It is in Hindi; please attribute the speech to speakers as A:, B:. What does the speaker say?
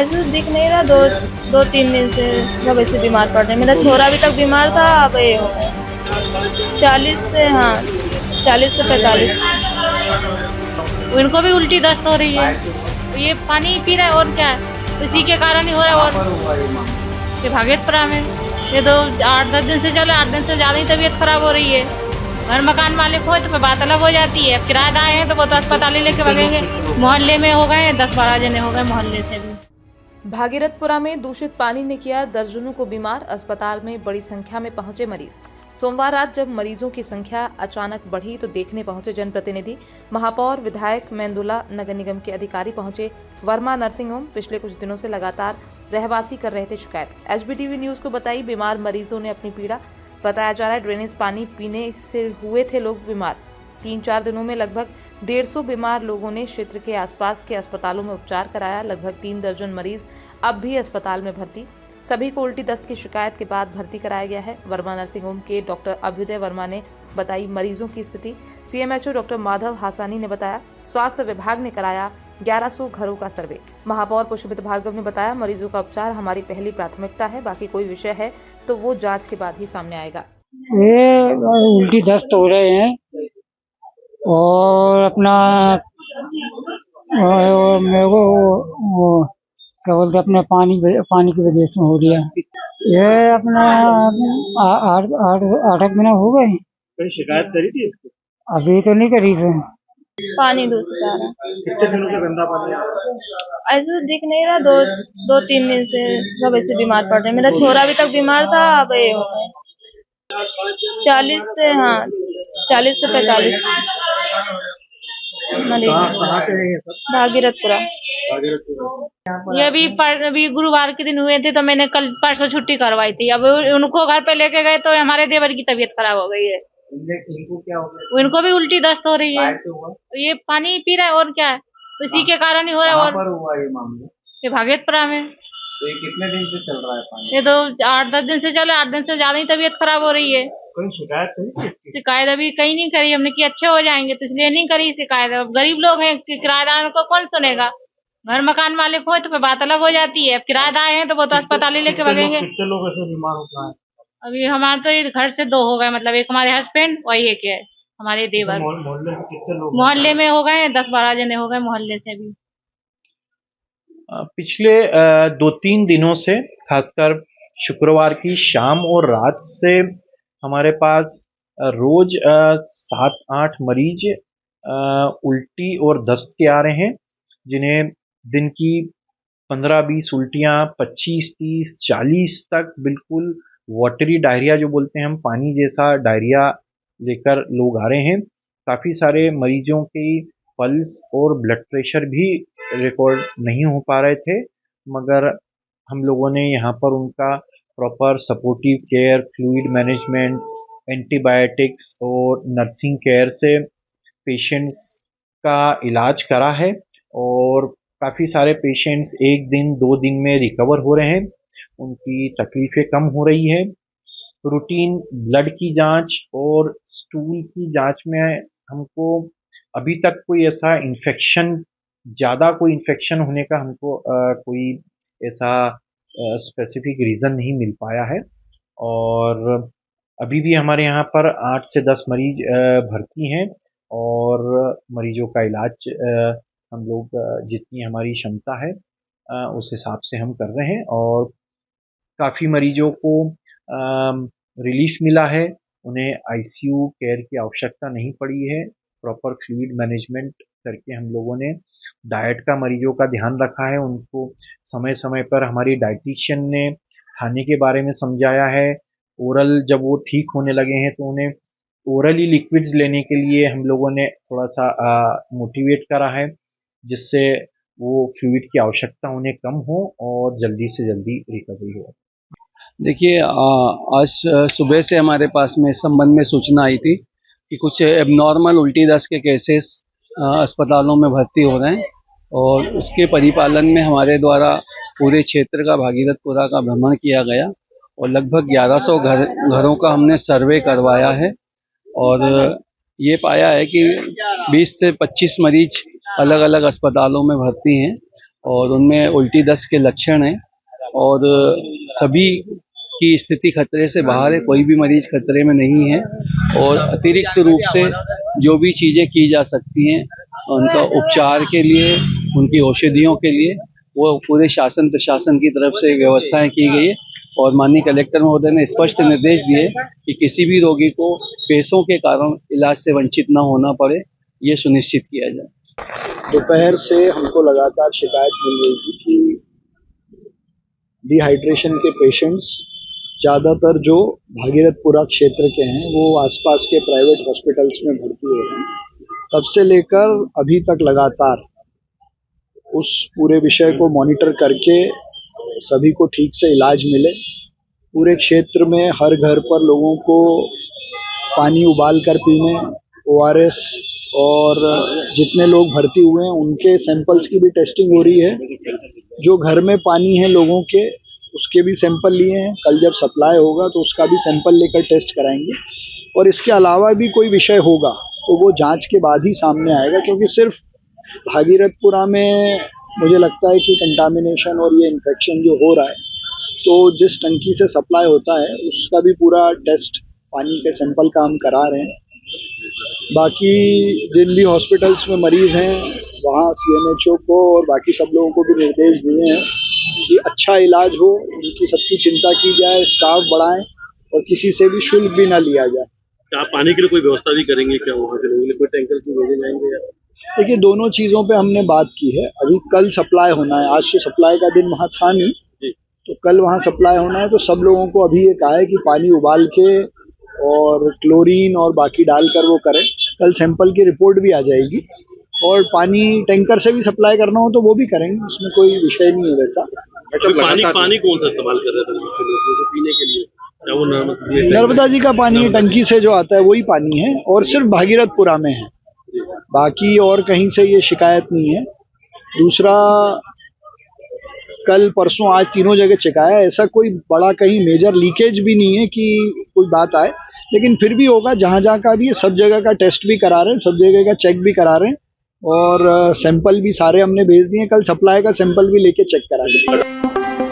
A: ऐसे दिख नहीं रहा, दो दो तीन दिन से सब ऐसे बीमार पड़ रहे हैं। मेरा छोरा अभी तक बीमार था, अब ये हो गया 40 से, हाँ 40 से 45।
B: इनको भी उल्टी दस्त हो रही है, तो ये पानी पी रहा है और क्या है, इसी के कारण ही हो रहा है। और ये भागेतपुरा में ये तो 8-10 दिन से चले, 8 दिन से ज़्यादा ही तबीयत खराब हो रही है। घर मकान मालिक हो तो फिर बात अलग हो जाती है। किराएदार हैं तो वो तो अस्पताल ही लेके भागेंगे। मोहल्ले में हो गए 10-12 जने हो गए मोहल्ले से भी।
C: भागीरथपुरा में दूषित पानी ने किया दर्जनों को बीमार, अस्पताल में बड़ी संख्या में पहुंचे मरीज। सोमवार रात जब मरीजों की संख्या अचानक बढ़ी तो देखने पहुंचे जनप्रतिनिधि, महापौर, विधायक, मेंदुला, नगर निगम के अधिकारी पहुंचे। वर्मा नर्सिंग होम पिछले कुछ दिनों से लगातार रहवासी कर रहे थे शिकायत। एचबीटीवी न्यूज को बताई बीमार मरीजों ने अपनी पीड़ा। बताया जा रहा है ड्रेनेज पानी पीने से हुए थे लोग बीमार। 3-4 दिनों में लगभग 150 बीमार लोगों ने क्षेत्र के आसपास के अस्पतालों में उपचार कराया। लगभग 3 दर्जन मरीज अब भी अस्पताल में भर्ती। सभी को उल्टी दस्त की शिकायत के बाद भर्ती कराया गया है। वर्मा नर्सिंग होम के डॉक्टर अभ्युदय वर्मा ने बताई मरीजों की स्थिति। सीएमएचओ डॉक्टर माधव हासानी ने बताया स्वास्थ्य विभाग ने कराया 1100 घरों का सर्वे। महापौर पुष्पित भार्गव ने बताया मरीजों का उपचार हमारी पहली प्राथमिकता है, बाकी कोई विषय है तो वो जांच के बाद ही सामने आएगा।
D: ये उल्टी दस्त हो रहे हैं और अपना मेरे को वो क्या बोलते अपने पानी की वजह से हो रही है। ये अपना 8 महीने हो गए।
E: कोई शिकायत करी थी इसको?
D: अभी तो नहीं करी थी।
A: पानी दूषित आ रहा है,
E: कितने दिनों से गंदा पानी आ रहा है?
A: ऐसे दिख नहीं रहा, दो तीन दिन से सब ऐसे बीमार पड़ रहे हैं। मेरा छोरा अभी तक बीमार था, अब ये हो गया 40 से, हाँ 40 से 45 मरीज।
E: कहाँ के हैं ये सब?
A: भागीरथपुरा।
B: ये अभी गुरुवार के दिन हुए थे, तो मैंने कल परसों छुट्टी करवाई थी। अब उनको घर पे लेके गए तो हमारे देवर की तबीयत खराब हो गई है।
E: इनको क्या हो गया?
B: इनको भी उल्टी दस्त हो रही है,
E: हुआ?
B: ये पानी पी रहा है और क्या है, इसी के कारण ही हो रहा है।
E: कहाँ
B: और
E: पर हुआ ये मामला?
B: ये भागेतपुरा में
E: तो ये कितने दिन से चल रहा है पानी?
B: ये तो 8-10 दिन से चले, 8 दिन से ज्यादा ही तबीयत खराब हो रही है।
E: कोई शिकायत करी थी इसकी?
B: शिकायत अभी कहीं नहीं करी हमने कि अच्छे हो जाएंगे, तो इसलिए नहीं करी शिकायत। अब गरीब लोग हैं, किराएदार को कौन सुनेगा। घर मकान मालिक हो तो फिर बात अलग हो जाती है। किराएदार हैं तो वो तो अस्पताल ही लेके भागेंगे।
E: कितने लोग ऐसे बीमार हो गए हैं?
B: अभी हमारे तो घर से 2 हो गए, मतलब एक हमारे हस्बैंड और एक है हमारे देवर।
E: मोहल्ले में कितने लोग?
B: मोहल्ले में हो गए 10-12 जने हो गए मोहल्ले से भी।
F: पिछले 2-3 दिनों से खासकर शुक्रवार की शाम और रात से हमारे पास रोज 7-8 मरीज उल्टी और दस्त के आ रहे हैं, जिन्हें दिन की 15-20 उल्टियाँ, 25-30, 40 तक बिल्कुल वाटरी डायरिया जो बोलते हैं हम, पानी जैसा डायरिया लेकर लोग आ रहे हैं। काफ़ी सारे मरीजों की पल्स और ब्लड प्रेशर भी रिकॉर्ड नहीं हो पा रहे थे, मगर हम लोगों ने यहाँ पर उनका proper supportive care, fluid management, antibiotics और नर्सिंग केयर से पेशेंट्स का इलाज करा है। और काफ़ी सारे पेशेंट्स 1 दिन 2 दिन में रिकवर हो रहे हैं, उनकी तकलीफ़ें कम हो रही है। रूटीन ब्लड की जांच और स्टूल की जांच में हमको अभी तक कोई ऐसा ज़्यादा कोई इन्फेक्शन होने का हमको कोई ऐसा स्पेसिफिक रीज़न नहीं मिल पाया है। और अभी भी हमारे यहाँ पर 8 से 10 मरीज भर्ती हैं और मरीजों का इलाज हम लोग जितनी हमारी क्षमता है उस हिसाब से हम कर रहे हैं। और काफ़ी मरीजों को रिलीफ मिला है, उन्हें आईसीयू केयर की आवश्यकता नहीं पड़ी है। प्रॉपर फ्लूइड मैनेजमेंट करके हम लोगों ने डाइट का मरीजों का ध्यान रखा है, उनको समय समय पर हमारी डाइटिशियन ने खाने के बारे में समझाया है। ओरल जब वो ठीक होने लगे हैं तो उन्हें ओरली लिक्विड्स लेने के लिए हम लोगों ने थोड़ा सा मोटिवेट करा है, जिससे वो फ्लूइड की आवश्यकता उन्हें कम हो और जल्दी से जल्दी रिकवरी हो।
G: देखिए, आज सुबह से हमारे पास में इस संबंध में सूचना आई थी कि कुछ एबनॉर्मल उल्टी दस्त के केसेस अस्पतालों में भर्ती हो रहे हैं, और उसके परिपालन में हमारे द्वारा पूरे क्षेत्र का, भागीरथपुरा का भ्रमण किया गया और लगभग 1100 घरों का हमने सर्वे करवाया है। और ये पाया है कि 20 से 25 मरीज अलग अलग अस्पतालों में भर्ती हैं, और उनमें उल्टी दस्त के लक्षण हैं और सभी की स्थिति खतरे से बाहर है, कोई भी मरीज खतरे में नहीं है। और अतिरिक्त रूप से जो भी चीज़ें की जा सकती हैं उनका उपचार के लिए, उनकी औषधियों के लिए, वो पूरे शासन प्रशासन की तरफ से व्यवस्थाएं की गई है। और माननीय कलेक्टर महोदय ने स्पष्ट निर्देश दिए कि किसी भी रोगी को पैसों के कारण इलाज से वंचित न होना पड़े, ये सुनिश्चित किया जाए।
H: दोपहर से हमको लगातार शिकायत मिल रही थी कि डिहाइड्रेशन के पेशेंट्स ज़्यादातर जो भागीरथपुरा क्षेत्र के हैं वो आसपास के प्राइवेट हॉस्पिटल्स में भर्ती हो रहे हैं। तब से लेकर अभी तक लगातार उस पूरे विषय को मॉनिटर करके सभी को ठीक से इलाज मिले। पूरे क्षेत्र में हर घर पर लोगों को पानी उबाल कर पीने, ORS और जितने लोग भर्ती हुए हैं उनके सैंपल्स की भी टेस्टिंग हो रही है। जो घर में पानी है लोगों के उसके भी सैंपल लिए हैं। कल जब सप्लाई होगा तो उसका भी सैंपल लेकर टेस्ट कराएंगे। और इसके अलावा भी कोई विषय होगा तो वो जांच के बाद ही सामने आएगा, क्योंकि सिर्फ भागीरथपुरा में मुझे लगता है कि कंटामिनेशन और ये इन्फेक्शन जो हो रहा है, तो जिस टंकी से सप्लाई होता है उसका भी पूरा टेस्ट पानी के सैंपल का हम करा रहे हैं। बाकी जिन भी हॉस्पिटल्स में मरीज़ हैं वहाँ CMHO को और बाकी सब लोगों को भी निर्देश दिए हैं कि अच्छा इलाज हो, उनकी सबकी चिंता की जाए, स्टाफ बढ़ाएं और किसी से भी शुल्क भी ना लिया जाए।
E: क्या पानी के लिए कोई व्यवस्था भी करेंगे क्या वहाँ के लोगों के लिए? कोई टैंकर भी भेजे जाएंगे या?
H: देखिए, दोनों चीज़ों पे हमने बात की है। अभी कल सप्लाई होना है, आज तो सप्लाई का दिन वहाँ था नहीं, तो कल वहाँ सप्लाई होना है। तो सब लोगों को अभी ये कहा है कि पानी उबाल के और क्लोरीन और बाकी डालकर वो करें। कल सैंपल की रिपोर्ट भी आ जाएगी और पानी टैंकर से भी सप्लाई करना हो तो वो भी करेंगे, उसमें कोई विषय नहीं है वैसा।
E: पानी कौन सा इस्तेमाल कर रहे थे पीने के लिए? क्या वो
H: नर्मदा जी का पानी टंकी से जो आता है वही पानी है और सिर्फ भागीरथपुरा में है, बाकी और कहीं से ये शिकायत नहीं है। दूसरा, कल परसों आज तीनों जगह चेकाया, ऐसा कोई बड़ा कहीं मेजर लीकेज भी नहीं है कि कोई बात आए, लेकिन फिर भी होगा। जहाँ जहाँ का भी है सब जगह का टेस्ट भी करा रहे हैं, सब जगह का चेक भी करा रहे हैं और सैंपल भी सारे हमने भेज दिए। कल सप्लाई का सैंपल भी लेके चेक करा देंगे।